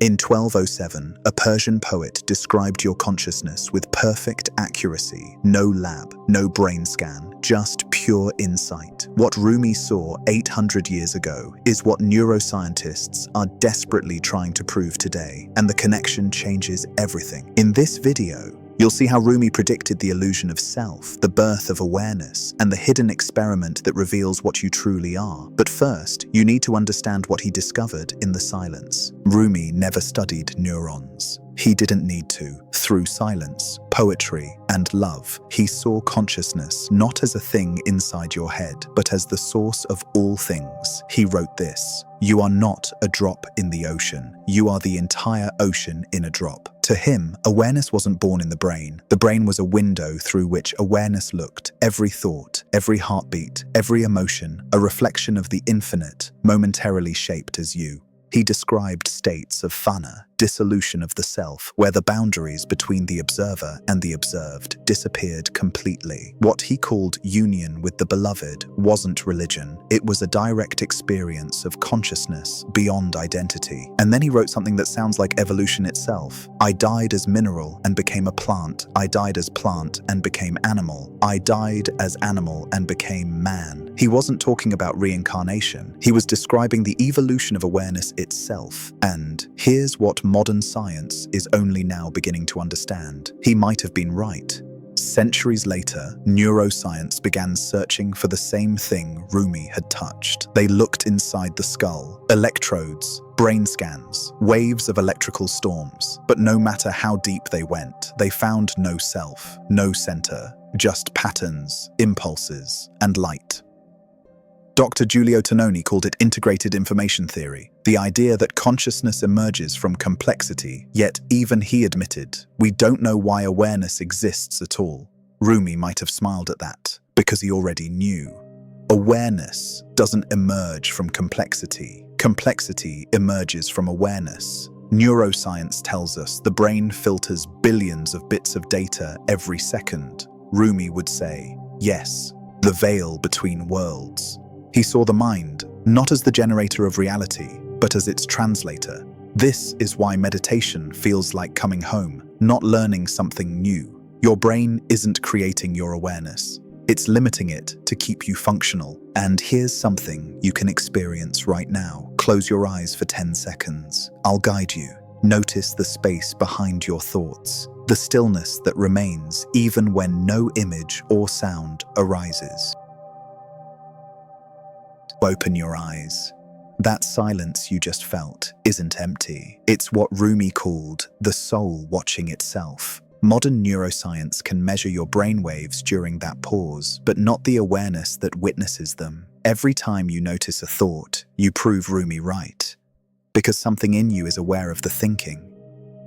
In 1207, a Persian poet described your consciousness with perfect accuracy. No lab, no brain scan, just pure insight. What Rumi saw 800 years ago is what neuroscientists are desperately trying to prove today, and the connection changes everything. In this video, you'll see how Rumi predicted the illusion of self, the birth of awareness, and the hidden experiment that reveals what you truly are. But first, you need to understand what he discovered in the silence. Rumi never studied neurons. He didn't need to. Through silence, poetry, and love, he saw consciousness not as a thing inside your head, but as the source of all things. He wrote this: "You are not a drop in the ocean. You are the entire ocean in a drop." To him, awareness wasn't born in the brain. The brain was a window through which awareness looked. Every thought, every heartbeat, every emotion, a reflection of the infinite, momentarily shaped as you. He described states of fana, dissolution of the self, where the boundaries between the observer and the observed disappeared completely. What he called union with the beloved wasn't religion. It was a direct experience of consciousness beyond identity. And then he wrote something that sounds like evolution itself. "I died as mineral and became a plant. I died as plant and became animal. I died as animal and became man." He wasn't talking about reincarnation. He was describing the evolution of awareness itself. And here's what modern science is only now beginning to understand. He might have been right. Centuries later, neuroscience began searching for the same thing Rumi had touched. They looked inside the skull, electrodes, brain scans, waves of electrical storms. But no matter how deep they went, they found no self, no center, just patterns, impulses, and light. Dr. Giulio Tononi called it integrated information theory, the idea that consciousness emerges from complexity, yet even he admitted, we don't know why awareness exists at all. Rumi might have smiled at that, because he already knew. Awareness doesn't emerge from complexity. Complexity emerges from awareness. Neuroscience tells us the brain filters billions of bits of data every second. Rumi would say, yes, the veil between worlds. He saw the mind, not as the generator of reality, but as its translator. This is why meditation feels like coming home, not learning something new. Your brain isn't creating your awareness. It's limiting it to keep you functional. And here's something you can experience right now. Close your eyes for 10 seconds. I'll guide you. Notice the space behind your thoughts, the stillness that remains even when no image or sound arises. Open your eyes. That silence you just felt isn't empty. It's what Rumi called the soul watching itself. Modern neuroscience can measure your brainwaves during that pause, but not the awareness that witnesses them. Every time you notice a thought, you prove Rumi right. Because something in you is aware of the thinking,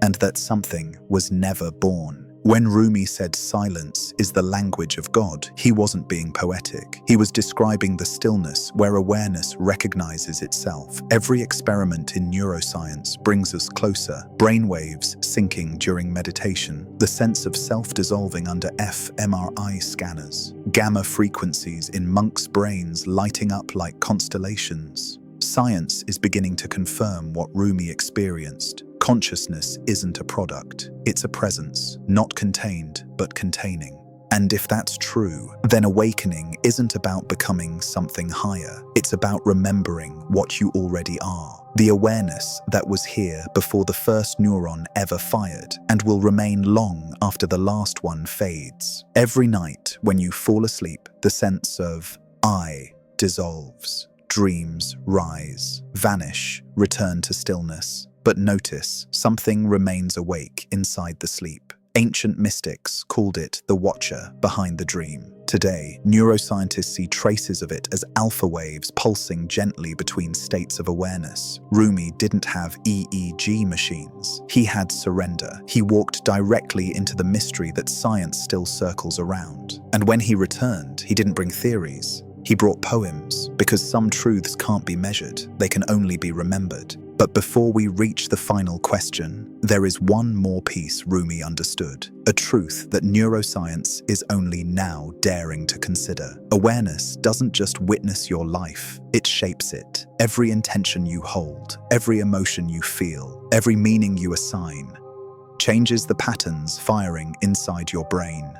and that something was never born. When Rumi said silence is the language of God, he wasn't being poetic. He was describing the stillness where awareness recognizes itself. Every experiment in neuroscience brings us closer. Brainwaves syncing during meditation, the sense of self dissolving under fMRI scanners, gamma frequencies in monks' brains lighting up like constellations. Science is beginning to confirm what Rumi experienced. Consciousness isn't a product, it's a presence, not contained, but containing. And if that's true, then awakening isn't about becoming something higher. It's about remembering what you already are. The awareness that was here before the first neuron ever fired and will remain long after the last one fades. Every night when you fall asleep, the sense of I dissolves. Dreams rise, vanish, return to stillness. But notice, something remains awake inside the sleep. Ancient mystics called it the watcher behind the dream. Today, neuroscientists see traces of it as alpha waves pulsing gently between states of awareness. Rumi didn't have EEG machines. He had surrender. He walked directly into the mystery that science still circles around. And when he returned, he didn't bring theories. He brought poems, because some truths can't be measured, they can only be remembered. But before we reach the final question, there is one more piece Rumi understood, a truth that neuroscience is only now daring to consider. Awareness doesn't just witness your life, it shapes it. Every intention you hold, every emotion you feel, every meaning you assign, changes the patterns firing inside your brain.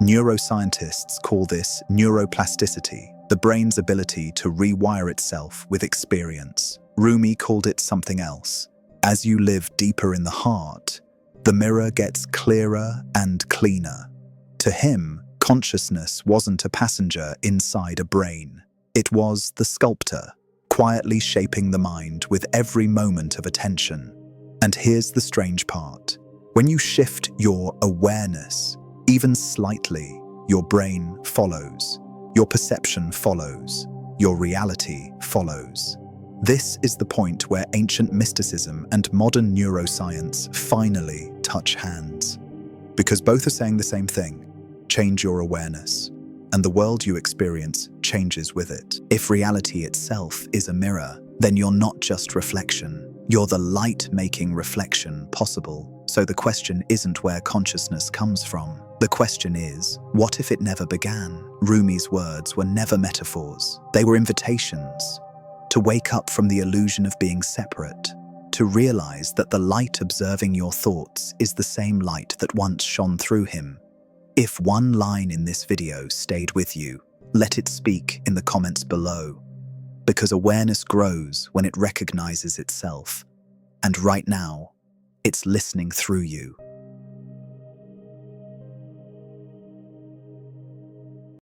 Neuroscientists call this neuroplasticity, the brain's ability to rewire itself with experience. Rumi called it something else. As you live deeper in the heart, the mirror gets clearer and cleaner. To him, consciousness wasn't a passenger inside a brain. It was the sculptor, quietly shaping the mind with every moment of attention. And here's the strange part. When you shift your awareness, even slightly, your brain follows, your perception follows, your reality follows. This is the point where ancient mysticism and modern neuroscience finally touch hands. Because both are saying the same thing: change your awareness, and the world you experience changes with it. If reality itself is a mirror, then you're not just reflection, you're the light-making reflection possible. So the question isn't where consciousness comes from. The question is, what if it never began? Rumi's words were never metaphors. They were invitations to wake up from the illusion of being separate, to realize that the light observing your thoughts is the same light that once shone through him. If one line in this video stayed with you, let it speak in the comments below. Because awareness grows when it recognizes itself. And right now, it's listening through you.